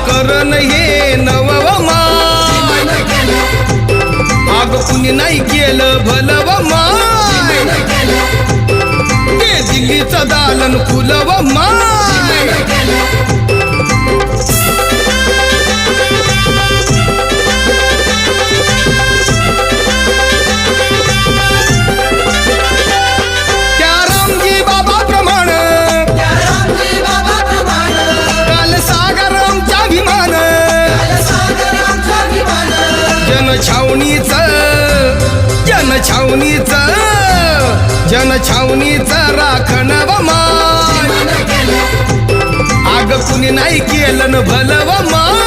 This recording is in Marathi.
करण हे नवव माय आग कुणी नाही केलं भलव माय ते दिल्लीचं दालन फुलव माय त्या रामजी बाबा प्रमाण काल सागर आमचा विमान जनछावणीचं राखण व मान आग कुणी नाही केलं भलव मान